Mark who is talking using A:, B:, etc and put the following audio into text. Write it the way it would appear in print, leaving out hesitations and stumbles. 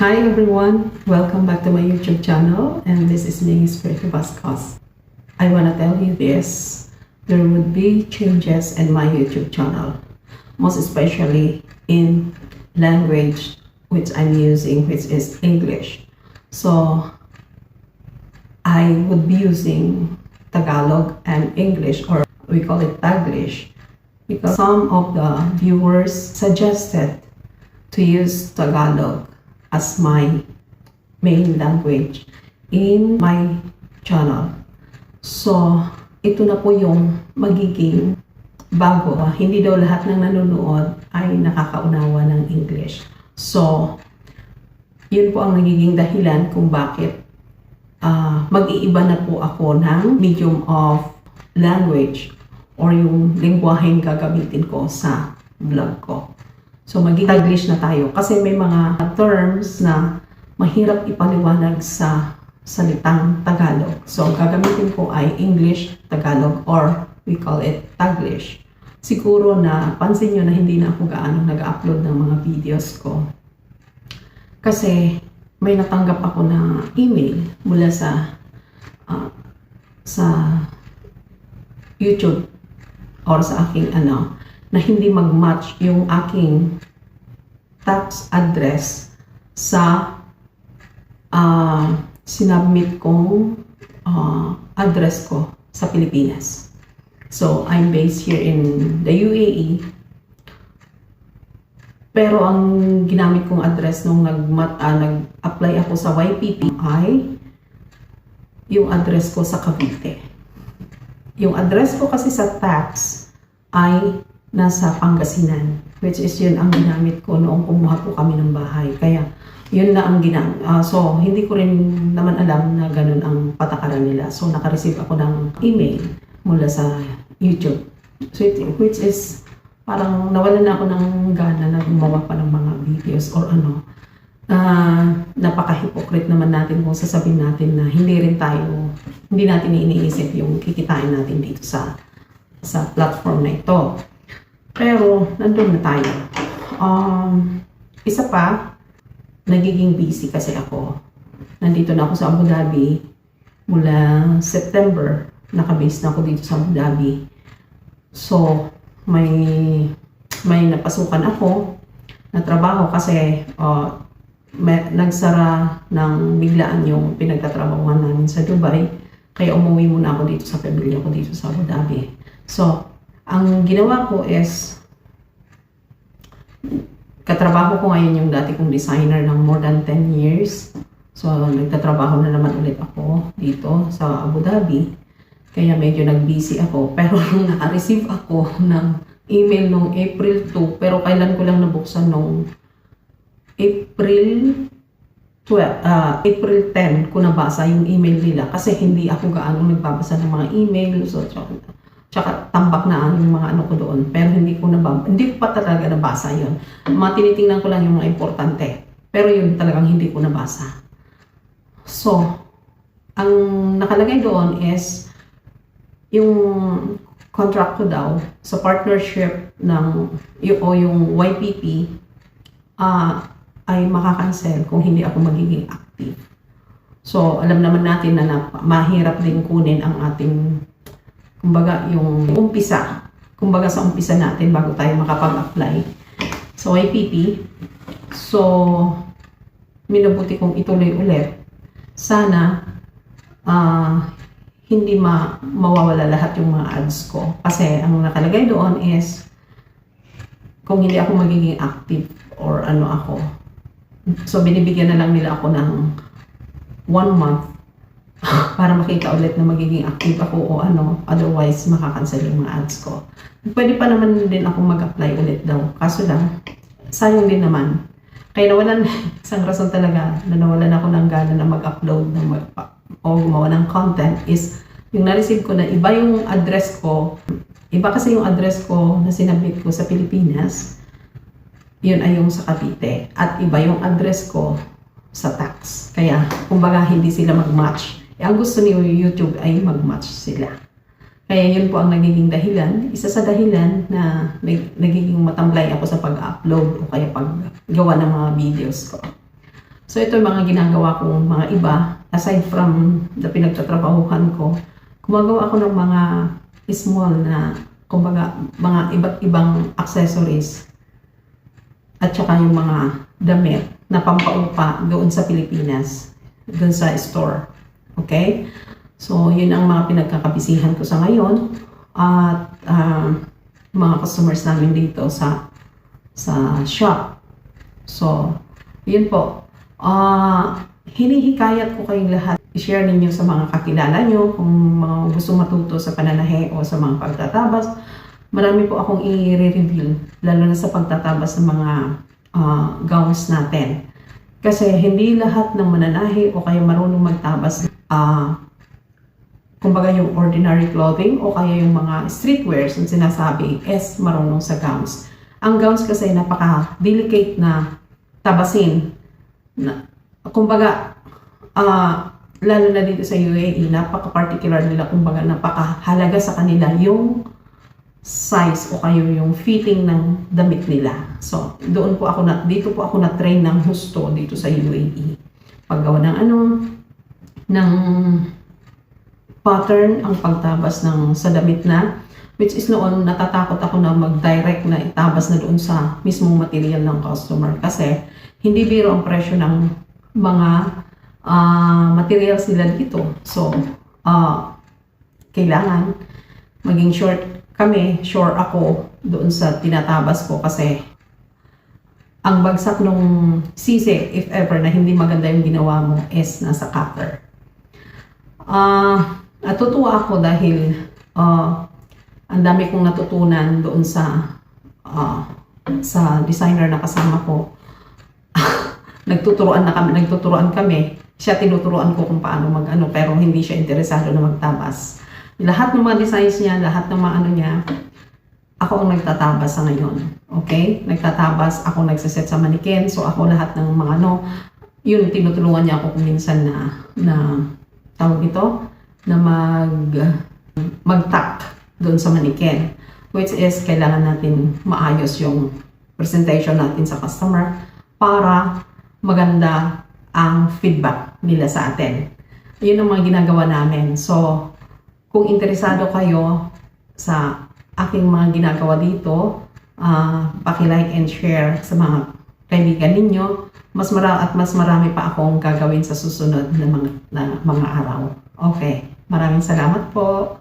A: Hi everyone, welcome back to my YouTube channel, and this is me, Espiritu Vascos. I want to tell you this, there would be changes in my YouTube channel, most especially in language which I'm using, which is English. So I would be using Tagalog and English, or we call it Taglish, because some of the viewers suggested to use Tagalog as my main language in my channel. So, ito na po yung magiging bago. Hindi daw lahat ng nanonood ay nakakaunawa ng English. So, yun po ang nagiging dahilan kung bakit mag-iiba na po ako ng medium of language or yung lingwaheng gagamitin ko sa vlog ko. So, mag-Taglish na tayo kasi may mga terms na mahirap ipaliwanag sa salitang Tagalog. So, gagamitin ko ay English, Tagalog, or we call it Taglish. Siguro na pansin nyo na hindi na ako gaano nag-upload ng mga videos ko. Kasi may natanggap ako na email mula sa YouTube or sa aking na hindi mag-match yung aking tax address sa sinubmit kong address ko sa Pilipinas. So, I'm based here in the UAE. Pero ang ginamit kong address nung nag-apply ako sa YPP ay yung address ko sa Cavite. Yung address ko kasi sa tax ay nasa Pangasinan, which is yun ang ginamit ko noong kumuha po kami ng bahay. Kaya yun na ang so hindi ko rin naman alam na ganun ang patakaran nila. So naka-receive ako ng email mula sa YouTube, so which is parang nawalan na ako ng gana na gumawa pa ng mga videos or napaka-hypocrite naman natin kung sasabihin natin na hindi natin iniisip yung kikitain natin dito sa platform na ito. Pero nandun na tayo. Isa pa, nagiging busy kasi ako. Nandito na ako sa Abu Dhabi mula September. Nakabase na ako dito sa Abu Dhabi. So, may napasukan ako na trabaho kasi nagsara ng biglaan yung pinagtatrabahuhan namin sa Dubai. Kaya umuwi muna ako dito sa pamilya ko dito sa Abu Dhabi. So, ang ginawa ko is katrabaho ko ngayon yung dati kong designer ng more than 10 years. So, nagtatrabaho na naman ulit ako dito sa Abu Dhabi. Kaya medyo nag-busy ako. Pero naka-receive ako ng email nung April 2. Pero kailan ko lang nabuksan nung April 10 ko nabasa yung email nila. Kasi hindi ako gaano nagbabasa ng mga email. So, tsaka tambak na yung mga ko doon. Pero hindi ko pa talaga nabasa yun. Tinitingnan ko lang yung mga importante. Pero yun talagang hindi ko nabasa. So, ang nakalagay doon is yung contract ko daw sa partnership ng yung YPP ay makakancel kung hindi ako magiging active. So, alam naman natin na mahirap din kunin ang ating kumbaga yung umpisa. Kumbaga sa umpisa natin bago tayo makapag-apply sa YPP. So, minabuti kong ituloy ulit. Sana hindi mawawala lahat yung mga ads ko. Kasi ang nakalagay doon is kung hindi ako magiging active or ako. So, binibigyan na lang nila ako ng 1 month para makita ulit na magiging active ako o otherwise makakancel yung mga ads ko. Pwede pa naman din ako mag-apply ulit daw. Kaso lang, sayang din naman. Kaya isang rason talaga na nawalan ako ng gana na mag-upload o gumawa ng content is yung na-receive ko na iba yung address ko. Iba kasi yung address ko na sinabit ko sa Pilipinas. Yun ay yung sa Cavite. At iba yung address ko sa tax. Kaya, kumbaga, hindi sila mag-match. Ang gusto ni YouTube ay mag-match sila. Kaya yun po ang nagiging dahilan, isa sa dahilan na nagiging matamlay ako sa pag-upload o kaya paggawa ng mga videos ko. So ito yung mga ginagawa kong mga iba. Aside from the pinagtatrabahuhan ko, gumagawa ako ng mga small na, kumbaga, mga iba't ibang accessories at saka yung mga damit na pampaupa doon sa Pilipinas, doon sa store. Okay? So, yun ang mga pinagkakabisihan ko sa ngayon. At mga customers namin dito sa shop. So, yun po. Hinihikayat ko kayong lahat. I-share ninyo sa mga kakilala nyo kung mga gusto matuto sa pananahe o sa mga pagtatabas. Marami po akong i-reveal, lalo na sa pagtatabas ng mga gowns natin. Kasi hindi lahat ng mananahe o kaya marunong magtabas, kumbaga yung ordinary clothing o kaya yung mga streetwears ang sinasabi is marunong sa gowns. Ang gowns kasi napaka-delicate na tabasin. Kumbaga, lalo na dito sa UAE, napaka-particular nila, kumbaga napakahalaga sa kanila yung size o kayo yung fitting ng damit nila. So, dito po ako na-train ng husto dito sa UAE. Paggawa ng ng pattern, ang pagtabas sa damit na, which is noon, natatakot ako na mag-direct na itabas na doon sa mismong material ng customer. Kasi, hindi biro ang presyo ng mga materials nila dito. So, kailangan maging sure ako doon sa tinatabas ko kasi ang bagsak nung sisi, if ever na hindi maganda yung ginawa mo, is nasa cutter. Natutuwa ako dahil ang dami kong natutunan doon sa designer na kasama ko. Nagtuturuan kami. Siya tinuturuan ko kung paano pero hindi siya interesado na magtabas. Lahat ng mga designs niya, lahat ng mga niya, ako ang nagtatabas sa ngayon. Okay? Nagtatabas, ako nagsaset sa mannequin, so ako lahat ng mga yun, tinutulungan niya ako kung minsan na tawag ito, na mag-tack doon sa mannequin. Which is, kailangan natin maayos yung presentation natin sa customer para maganda ang feedback nila sa atin. Yun ang mga ginagawa namin. So, kung interesado kayo sa aking mga ginagawa dito, paki-like and share sa mga kaibigan ninyo. Mas marami pa akong gagawin sa susunod na mga araw. Okay, maraming salamat po.